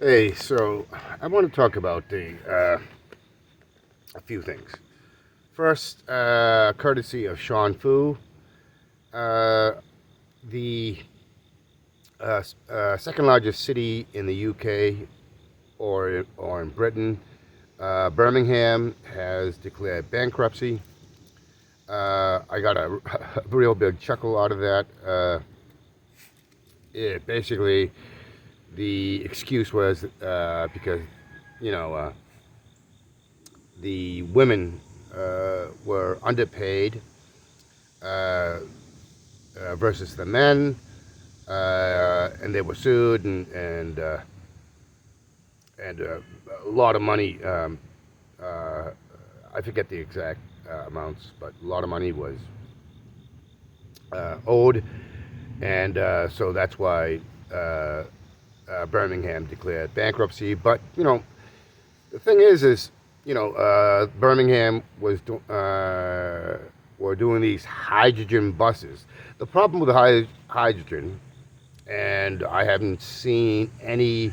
Hey, so I want to talk about a few things. First, courtesy of Sean Fu, uh, the second largest city in the UK or in Britain, Birmingham has declared bankruptcy. I got a, a real big chuckle out of that. Basically, the excuse was because you know the women were underpaid uh, versus the men, and they were sued, and a lot of money. Uh, I forget the exact amounts, but a lot of money was owed, and so that's why Birmingham declared bankruptcy. But the thing is Birmingham were doing these hydrogen buses. The problem with the hydrogen, and I haven't seen any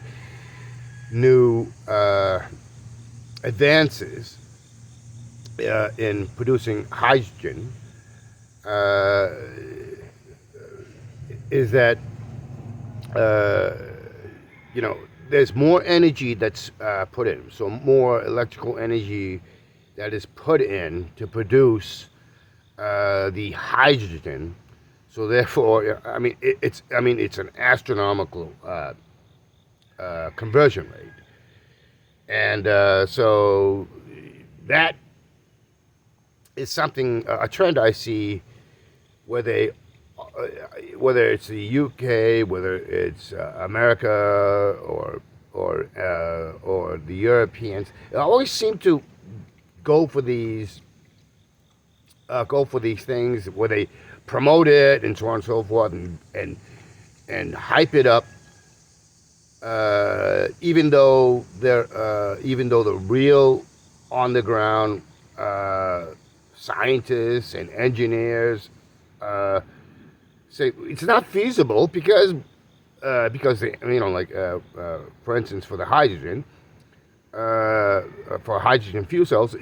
new advances in producing hydrogen, uh, is that uh, you know there's more energy that's put in, so more electrical energy that is put in to produce the hydrogen. So therefore, I mean, it's an astronomical conversion rate, and so that is something a trend I see where they, whether it's the UK, whether it's America, or the Europeans, they always seem to go for these things where they promote it and so on and so forth, and hype it up, even though the real on the ground scientists and engineers say it's not feasible because they, for instance, for the hydrogen, for hydrogen fuel cells,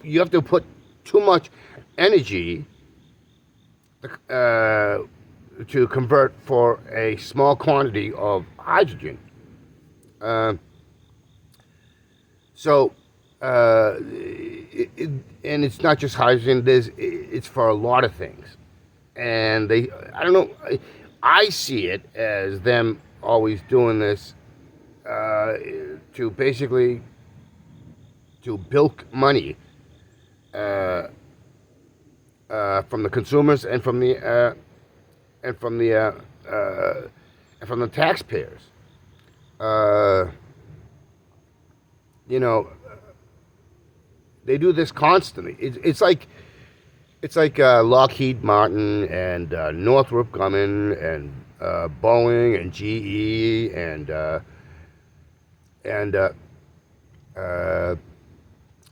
you have to put too much energy uh, to convert for a small quantity of hydrogen. Uh, so, and it's not just hydrogen. It's for a lot of things, and I don't know. I see it as them always doing this to basically to bilk money uh, from the consumers and from the and from the taxpayers. Uh, you know, they do this constantly. It's like Lockheed Martin and Northrop Grumman and Boeing and GE and uh,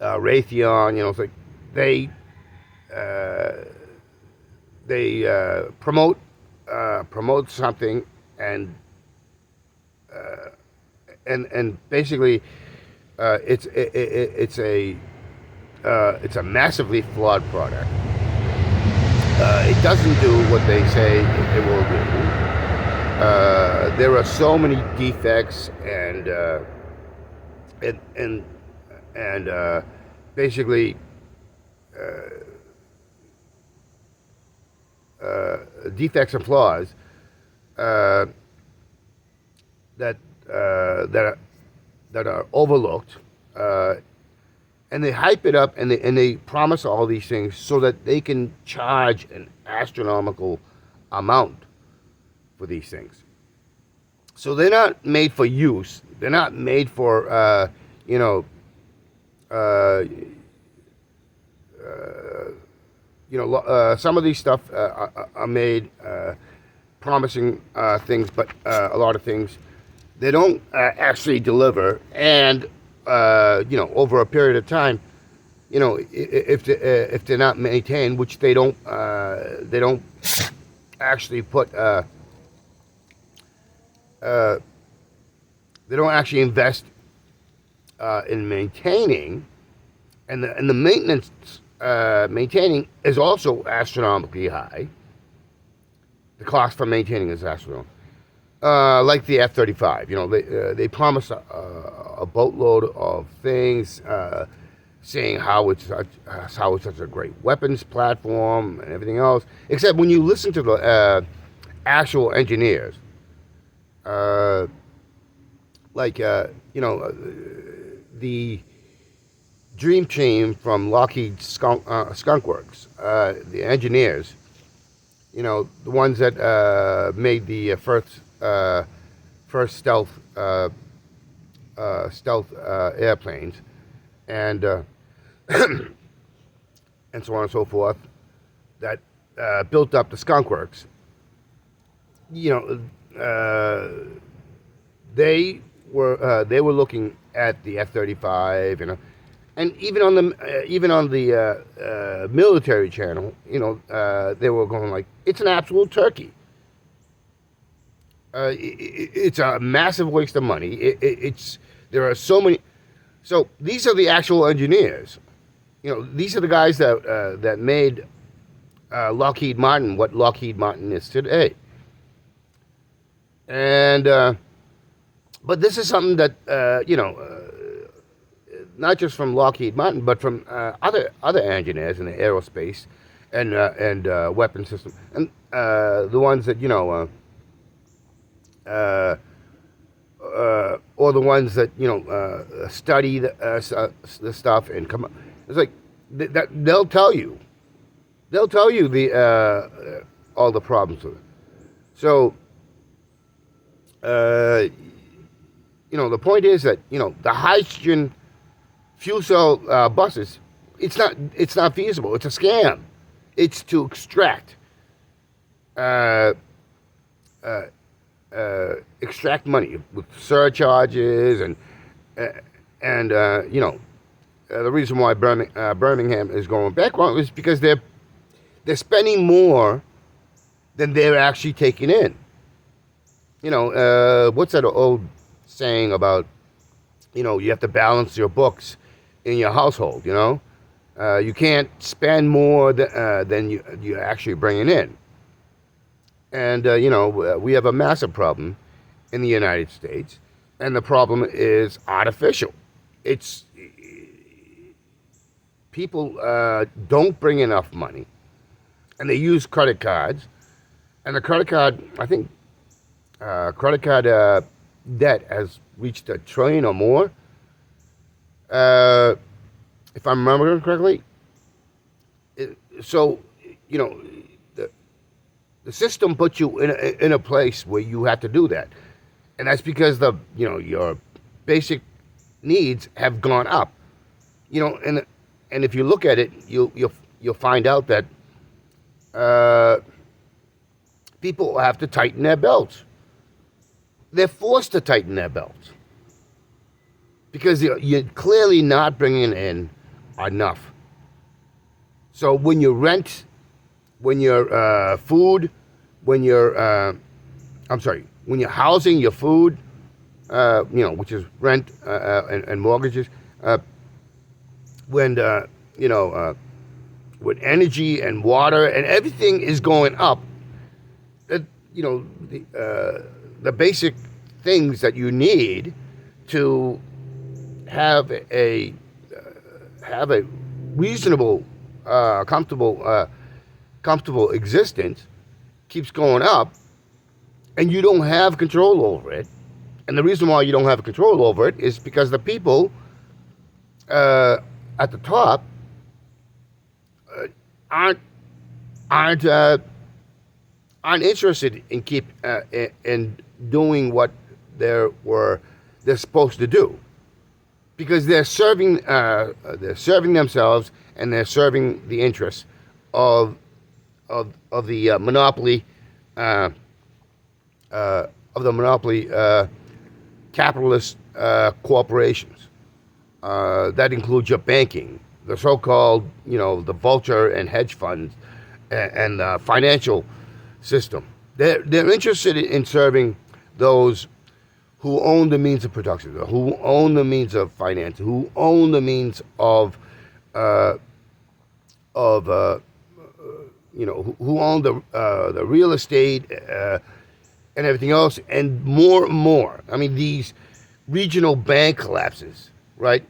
Raytheon. It's like they uh, they promote something, and basically it's a massively flawed product. It doesn't do what they say it will do. There are so many defects, and and and basically defects and flaws uh, that that are overlooked, uh, and they hype it up, and they promise all these things so that they can charge an astronomical amount for these things. So they're not made for use. They're not made for you know uh, some of these stuff are made promising things, but a lot of things they don't actually deliver, and over a period of time, if they're not maintained, which they don't actually put They don't actually invest in maintaining, and the maintenance maintaining is also astronomically high. The cost for maintaining is astronomical. Like the F-35, they promise a boatload of things, saying how it's such a great weapons platform and everything else. Except when you listen to the actual engineers, the Dream Team from Lockheed Skunk Works, the engineers, the ones that made the first stealth airplanes, and and so on and so forth, that built up the Skunk Works. They were looking at the F-35, and even on the military channel, they were going like, it's an absolute turkey. It's a massive waste of money. There are so many. So these are the actual engineers. These are the guys that made Lockheed Martin what Lockheed Martin is today. And but this is something that not just from Lockheed Martin, but from other engineers in the aerospace and weapon system, and the ones that or the ones that study the stuff and come up. It's like they'll tell you the all the problems with it. So the point is that the hydrogen fuel cell buses, it's not feasible. It's a scam. It's to extract money with surcharges and the reason why Birmingham is going bankrupt is because they're spending more than they're actually taking in. What's that old saying about you have to balance your books in your household? You can't spend more than you're actually bringing in. And, we have a massive problem in the United States, and the problem is artificial. It's people don't bring enough money, and they use credit cards, and the credit card, I think, credit card debt has reached $1 trillion or more, if I'm remembering correctly. The system puts you in a place where you have to do that, and that's because your basic needs have gone up. And if you look at it, you'll find out that people have to tighten their belts. They're forced to tighten their belts because you're clearly not bringing in enough. So when you rent, when you're food, when you're when you're housing, your food, which is rent and mortgages, when energy and water and everything is going up, the basic things that you need to have a reasonable, comfortable existence keeps going up, and you don't have control over it. And the reason why you don't have control over it is because the people at the top aren't interested in in doing what they're supposed to do, because they're serving themselves, and they're serving the interests of the monopoly capitalist corporations. That includes your banking, the so-called the vulture and hedge funds, and the financial system. They're interested in serving those who own the means of production, who own the means of finance, who own the means uh, of who own the real estate and everything else, and more and more. I mean, these regional bank collapses, right,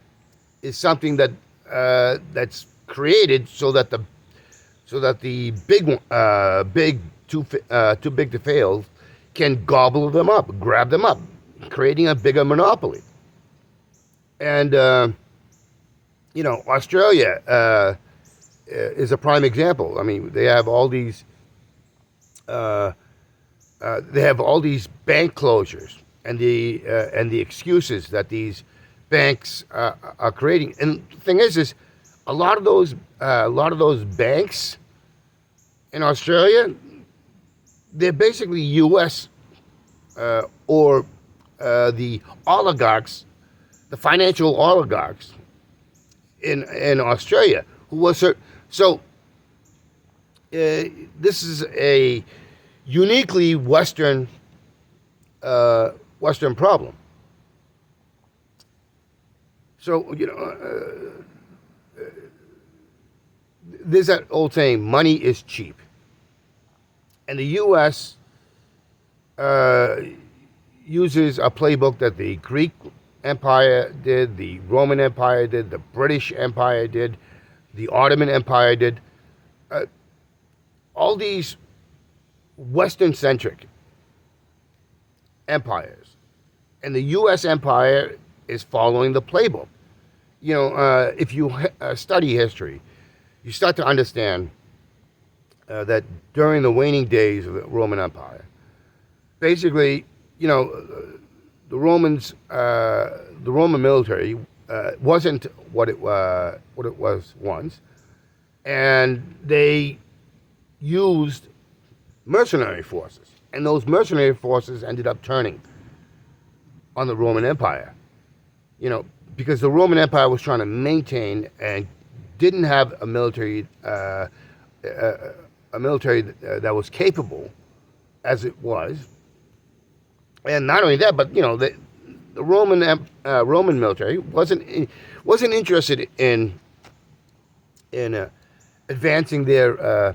is something that's created so that the big too big to fail can gobble them up, grab them up, creating a bigger monopoly. And Australia is a prime example. I mean, they have all these bank closures and the excuses that these banks are creating. And the thing is a lot of those banks in Australia, they're basically U.S. Or the oligarchs, the financial oligarchs in Australia, who was so. This is a uniquely Western problem. So there's that old saying, "Money is cheap," and the U.S. Uses a playbook that the Greek Empire did, the Roman Empire did, the British Empire did, the Ottoman Empire did. All these Western-centric empires, and the U.S. empire is following the playbook. If you study history, you start to understand that during the waning days of the Roman Empire, basically, the Roman military wasn't what it was once, and they used mercenary forces, and those mercenary forces ended up turning on the Roman Empire. Because the Roman Empire was trying to maintain and didn't have a military that was capable as it was. And not only that, but the Roman military wasn't interested in advancing their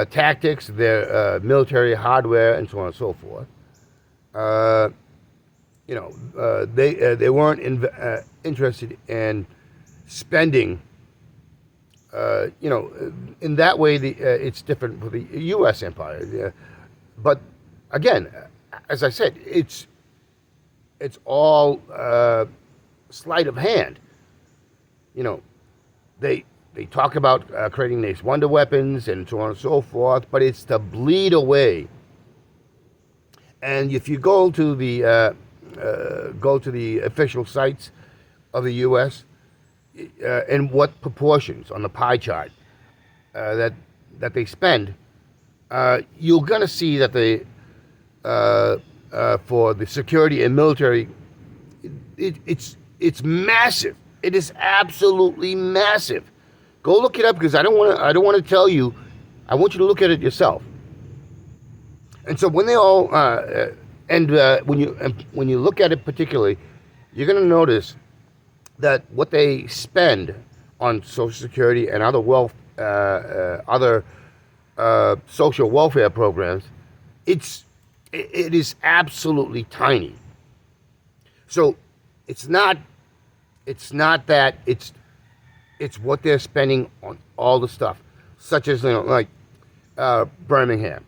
tactics, their military hardware, and so on and so forth. They weren't interested in spending. In that way, it's different for the U.S. empire. But again, as I said, it's all sleight of hand. They talk about creating these wonder weapons and so on and so forth, but it's to bleed away. And if you go to the official sites of the U.S. And what proportions on the pie chart that they spend, you're going to see that for the security and military, it's massive. It is absolutely massive. Go look it up, because I don't want to tell you. I want you to look at it yourself. And so when they all when you look at it particularly, you're going to notice that what they spend on Social Security and other social welfare programs, it is absolutely tiny. So it's not that it's what they're spending on all the stuff, such as like Birmingham,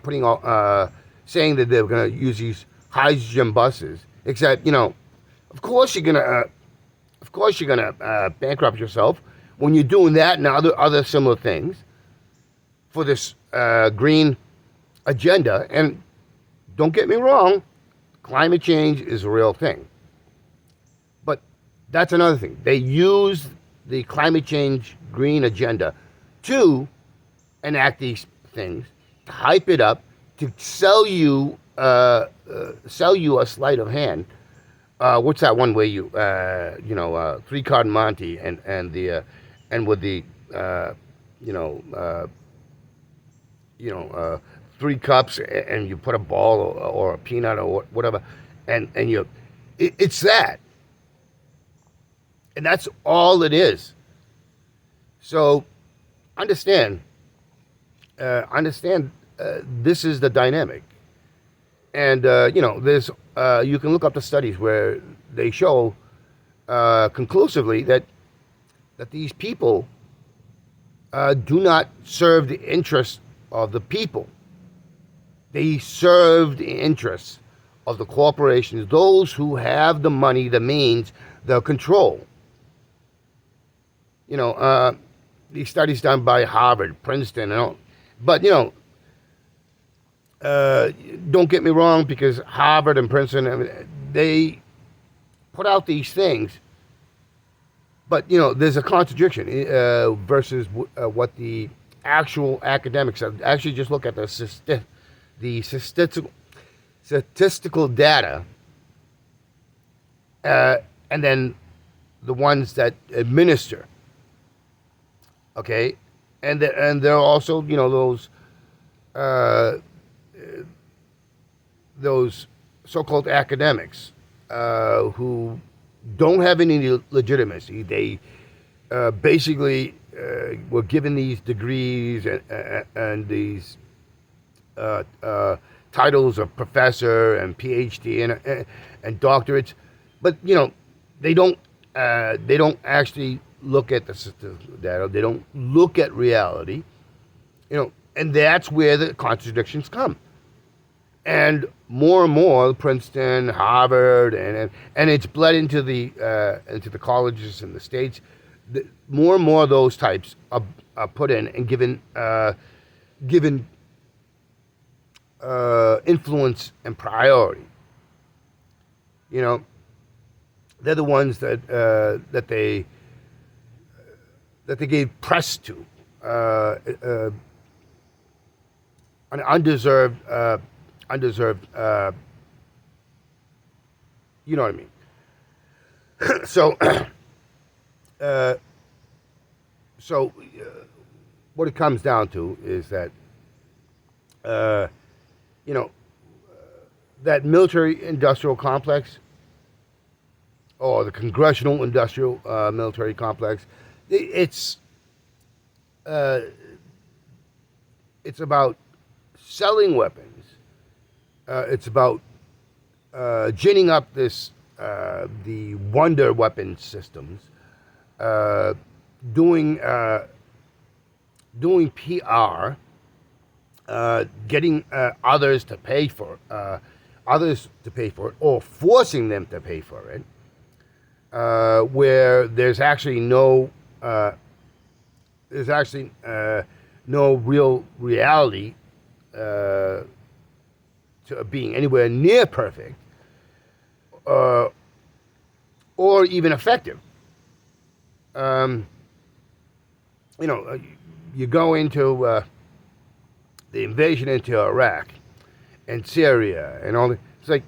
putting all saying that they're going to use these hydrogen buses, except of course you're gonna bankrupt yourself when you're doing that and other similar things for this green agenda. And don't get me wrong, climate change is a real thing, but that's another thing. They use the climate change green agenda to enact these things, to hype it up, to sell you a sleight of hand. What's that one where you three-card Monte and with the three cups and you put a ball or a peanut or whatever, and it's that, and that's all it is. So understand, this is the dynamic, and there's you can look up the studies where they show conclusively that these people do not serve the interests of the people. They serve the interests of the corporations, those who have the money, the means, the control. These studies done by Harvard, Princeton, and all. But, don't get me wrong, because Harvard and Princeton, I mean, they put out these things, but, there's a contradiction versus what the actual academics have. Actually, just look at the statistical data, and then the ones that administer. Okay, and there are also those so-called academics who don't have any legitimacy. They basically were given these degrees and these titles of professor and PhD and doctorates, but they don't actually look at the statistical data. They don't look at reality, and that's where the contradictions come. And more, Princeton, Harvard, and it's bled into the colleges in the states. More and more of those types are put in and given influence and priority. They're the ones that they gave press to, an undeserved, you know what I mean. So, what it comes down to is that, that military-industrial complex, or the congressional industrial military complex, it's about selling weapons. It's about ginning up the wonder weapon systems, doing PR, getting others to pay for it, or forcing them to pay for it, where there's actually no real reality to being anywhere near perfect, or even effective. You go into the invasion into Iraq and Syria and all that. It's like,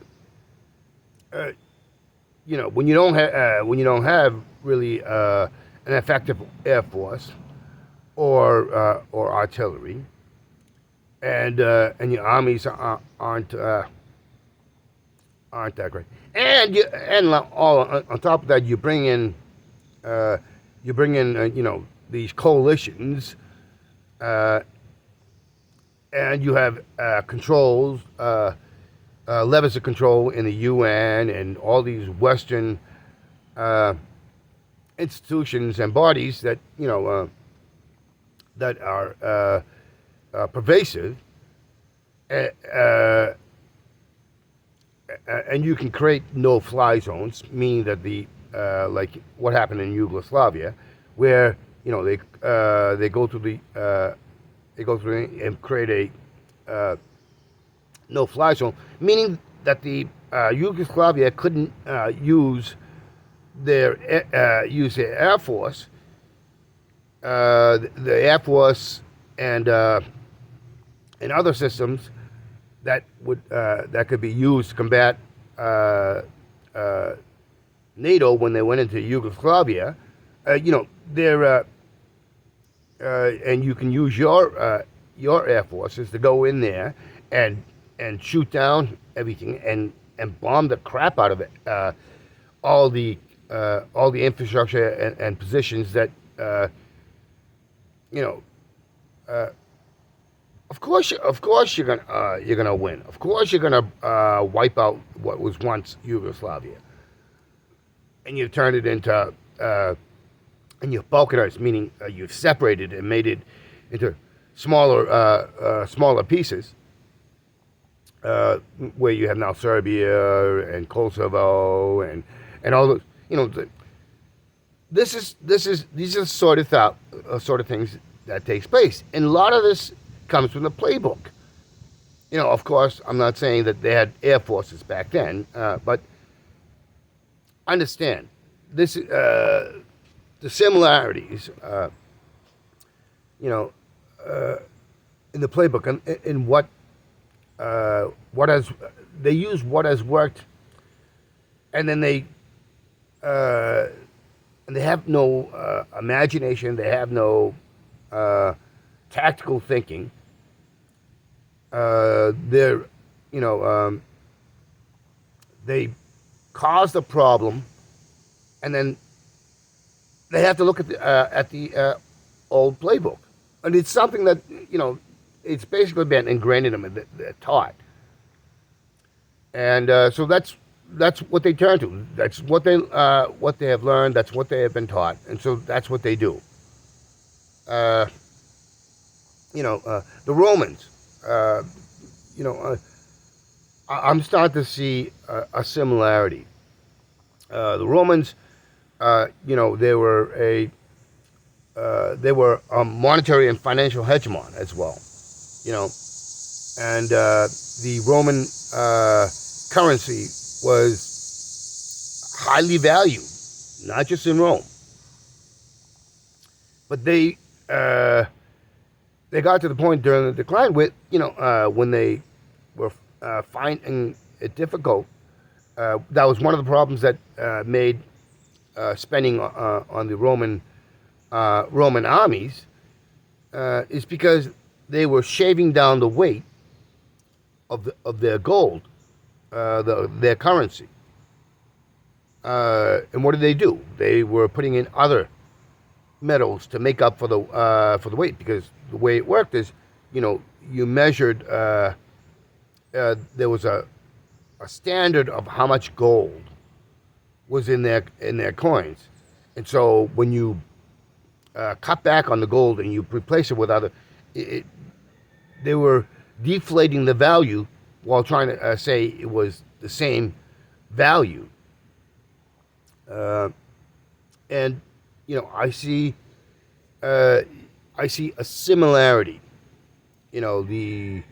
when you don't have really an effective air force or artillery, and your armies aren't that great, and on top of that, you bring in these coalitions, and you have controls, levers of control in the UN and all these Western institutions and bodies that that are pervasive, and you can create no-fly zones, meaning that like what happened in Yugoslavia, where they go through and create a no-fly zone, meaning that the Yugoslavia couldn't use their Air Force, the Air Force and other systems that could be used to combat NATO when they went into Yugoslavia. And you can use your air forces to go in there and shoot down everything and bomb the crap out of it, all the infrastructure and positions that you know. Of course, you're gonna win. Of course, you're gonna wipe out what was once Yugoslavia, and you've turned it into and you've balkanized, meaning you've separated and made it into smaller pieces, where you have now Serbia and Kosovo and all those. These are sort of things that takes place, and a lot of this comes from the playbook. Of course, I'm not saying that they had air forces back then, but understand this. The similarities, in the playbook, and in what has they use what has worked, and then they have no imagination. They have no tactical thinking. They're, they cause the problem, and then they have to look at the old playbook, and it's something that it's basically been ingrained in them. They're taught, and so that's what they turn to. That's what they have learned. That's what they have been taught, and so that's what they do. The Romans. I'm starting to see a similarity. The Romans. They were a monetary and financial hegemon as well, and the Roman currency was highly valued, not just in Rome, but they got to the point during the decline with, when they were finding it difficult. That was one of the problems that made spending on the Roman armies, is because they were shaving down the weight of their gold, their currency. And what did they do? They were putting in other metals to make up for the weight, because the way it worked is, you measured. There was a standard of how much gold was in their coins, and so when you cut back on the gold and you replace it with other, they were deflating the value while trying to say it was the same value. And I see a similarity. The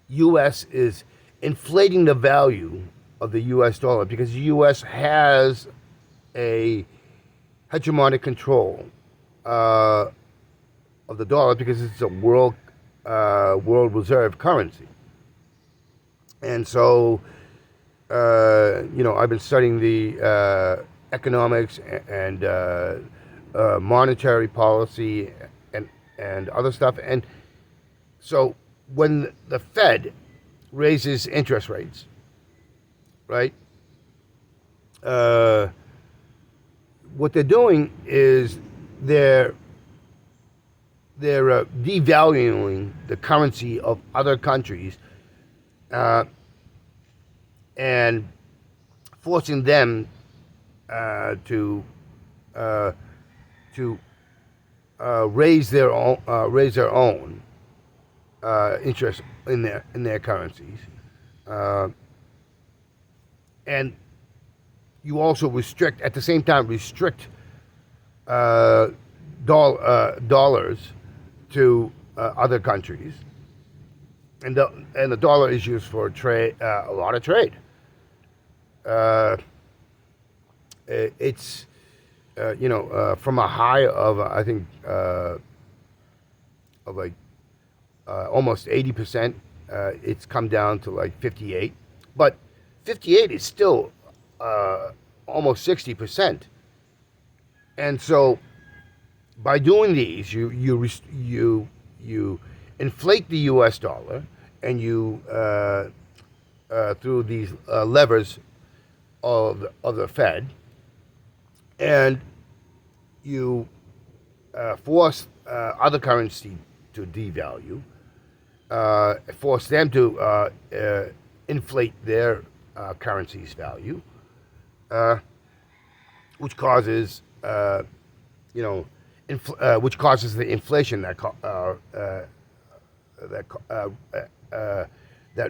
U.S. is inflating the value of the U.S. dollar because the U.S. has a hegemonic control of the dollar, because it's a world reserve currency. And so, I've been studying the economics and monetary policy and other stuff. And so when the Fed raises interest rates, right? What they're doing is they're devaluing the currency of other countries, and forcing them to raise their own interest in their currencies. And you also at the same time restrict dollars to other countries, and the dollar is used for trade, a lot of trade. It's from a high of I think of like almost 80%, it's come down to like 58, but 58 is still almost 60%. And so by doing these, you inflate the U.S. dollar, and you through these levers of the Fed, and you force other currency to devalue, force them to inflate their currency's value, which causes which causes the inflation that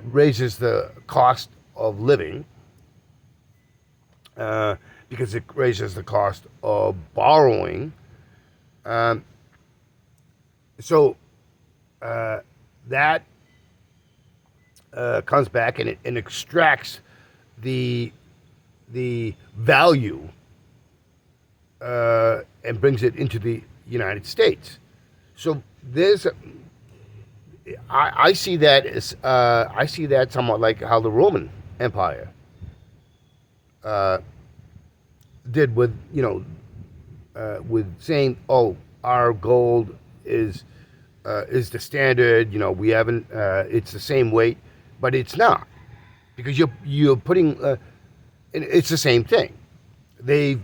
raises the cost of living, because it raises the cost of borrowing. So that comes back and it extracts the value and brings it into the United States. So I see that as I see that somewhat like how the Roman Empire did with with saying, oh, our gold is the standard. We haven't. It's the same weight, but it's not, because you're putting. It's the same thing. They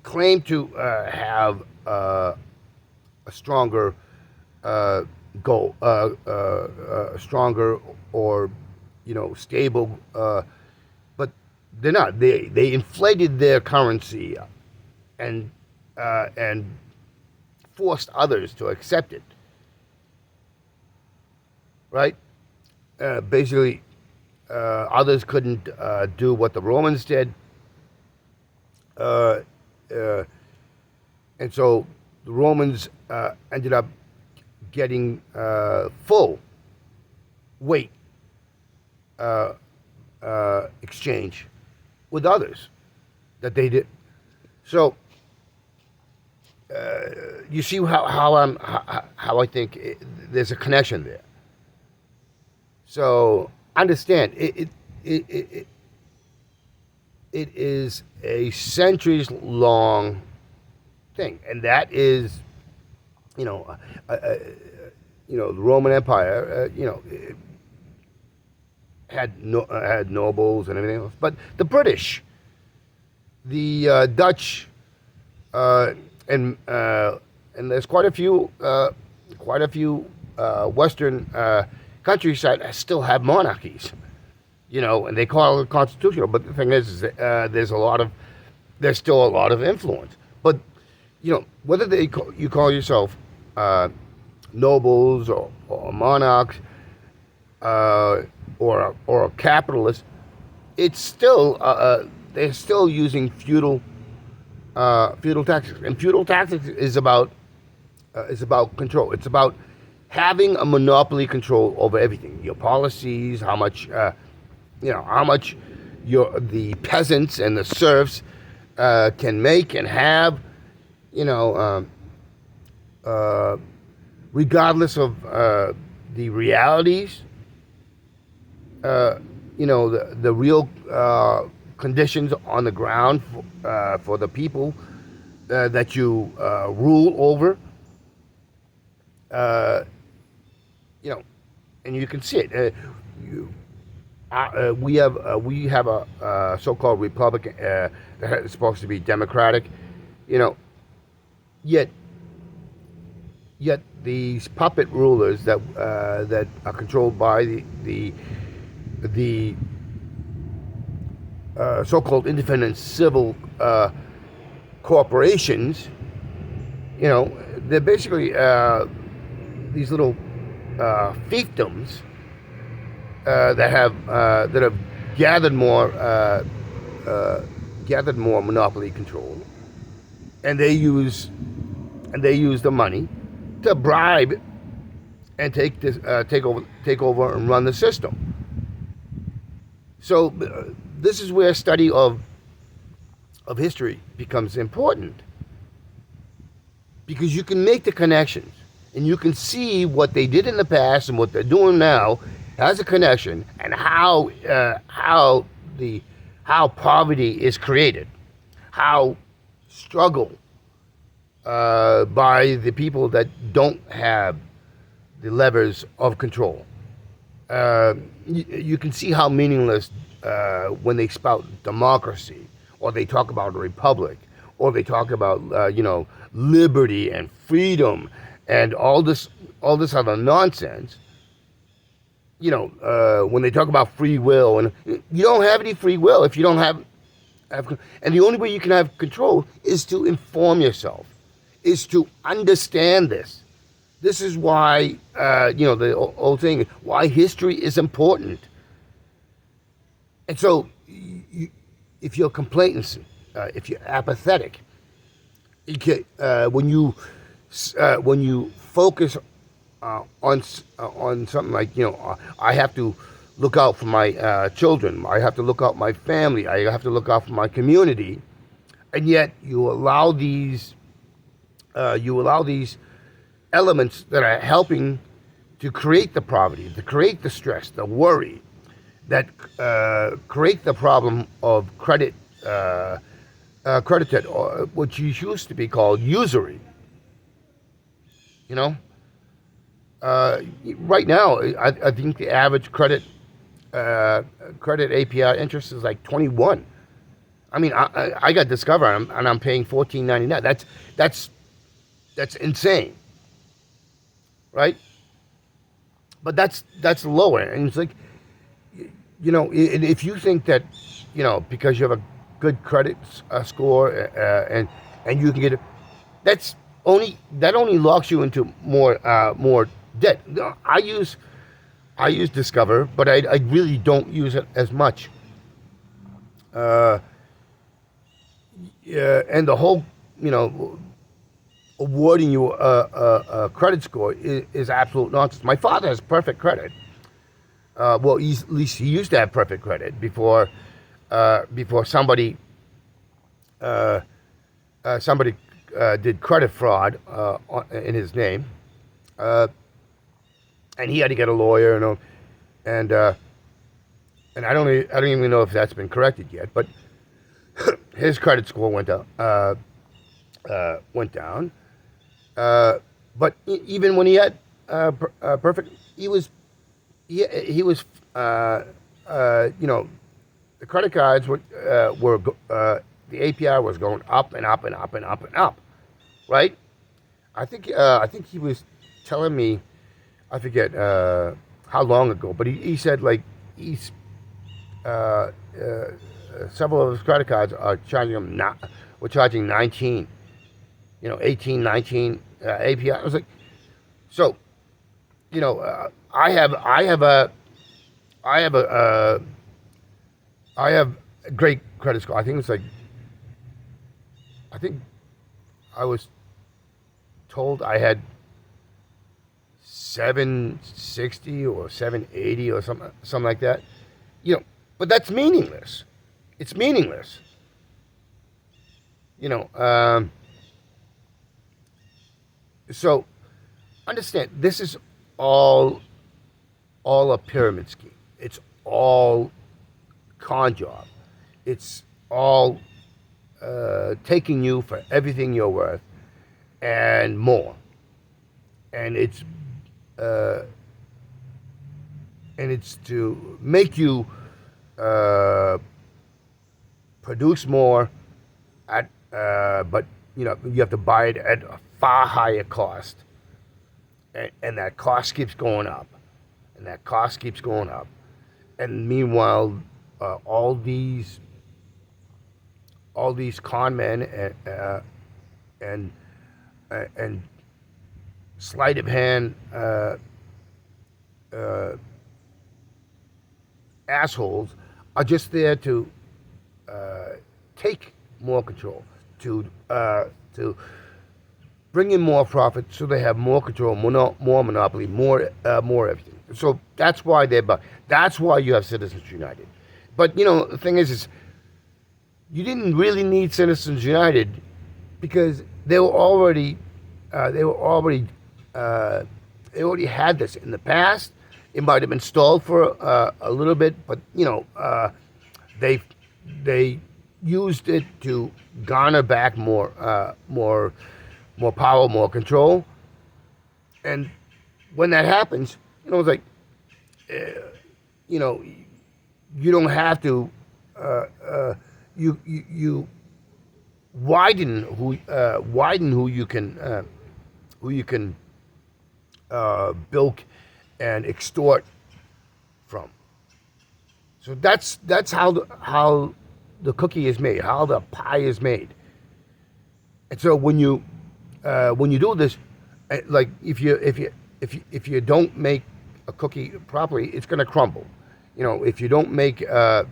claim to have a stronger gold, a stronger or stable, but they're not. They inflated their currency and forced others to accept it. Right? Basically, others couldn't do what the Romans did, and so the Romans ended up getting full weight exchange with others that they did. So you see how I think there's a connection there. So understand it is a centuries long thing, and that is the Roman Empire had nobles and everything else, but the British, the Dutch, and there's quite a few Western countries that still have monarchies, and they call it constitutional. But the thing is that, there's still a lot of influence. But whether you call yourself nobles or monarchs or a capitalist, it's still they're still using feudal tactics, and feudal tactics is about control. It's about having a monopoly control over everything, your policies, how much the peasants and the serfs can make and have, regardless of the realities, the real conditions on the ground for the people that you rule over. And you can see it. We have a so-called republic that is supposed to be democratic, Yet these puppet rulers that are controlled by the so-called independent civil corporations, they're basically these little fiefdoms that have gathered more monopoly control, and they use the money to bribe and take over and run the system. So this is where study of history becomes important, because you can make the connections and you can see what they did in the past and what they're doing now has a connection, and how poverty is created, how struggle by the people that don't have the levers of control. You can see how meaningless when they spout democracy, or they talk about a republic, or they talk about liberty and freedom and all this other nonsense. When they talk about free will, and you don't have any free will if you don't have, and the only way you can have control is to inform yourself, is to understand this. This is why, the old saying, why history is important. And so, if you're complacent, if you're apathetic, when you focus on something like, I have to look out for my children, I have to look out for my family, I have to look out for my community, and yet you allow these elements that are helping to create the poverty, to create the stress, the worry, that create the problem of credit debt, which used to be called usury. Right now, I think the average credit APR interest is like 21. I mean, I got Discover and I'm paying $14.99. That's insane, right? But that's lower, and it's like, if you think that, because you have a good credit score and you can get it, that only locks you into more debt. I use Discover, but I really don't use it as much. And the whole, awarding you a credit score is absolute nonsense. My father has perfect credit. At least he used to have perfect credit before somebody did credit fraud in his name, and he had to get a lawyer, and I don't even know if that's been corrected yet, but his credit score went down. But even when he had perfect, he was the credit cards were the APR was going up and up and up and up and up, right? I think he was telling me, I forget how long ago, but he said, like, he's several of his credit cards are charging him we're charging 19, 18, 19 APR. I was like, so, I have a great credit score. I think I was told I had 760 or 780 or something like that. But that's meaningless. It's meaningless. So understand, this is all a pyramid scheme. It's all con job. It's all taking you for everything you're worth and more. And it's to make you produce more but you have to buy it at a far higher cost, and that cost keeps going up, and meanwhile all these con men and sleight of hand assholes are just there to take more control, to bring in more profit, so they have more control, more monopoly, more everything. So that's why that's why you have Citizens United. But the thing is you didn't really need Citizens United because they already had this in the past. It might have been stalled for a little bit, but they used it to garner back more power, more control, and when that happens, it's like, you know, you don't have to. You widen who you can bilk and extort from. So that's how the cookie is made, how the pie is made. And so when you do this, like if you don't make a cookie properly, it's going to crumble. If you don't make a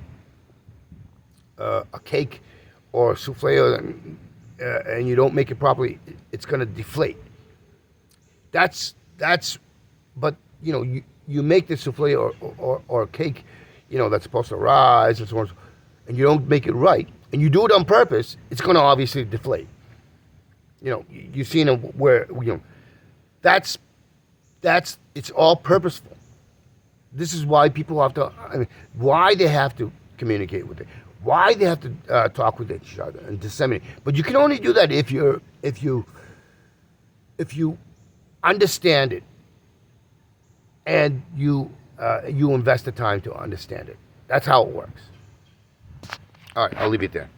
cake or a souffle, and you don't make it properly, it's going to deflate. But you make the souffle or cake, that's supposed to rise and so on, and you don't make it right, and you do it on purpose, it's going to obviously deflate. You've seen it where that's it's all purposeful. This is why people have to, why they have to communicate with it, why they have to talk with each other and disseminate. But you can only do that if you understand it, and you invest the time to understand it. That's how it works. All right, I'll leave it there.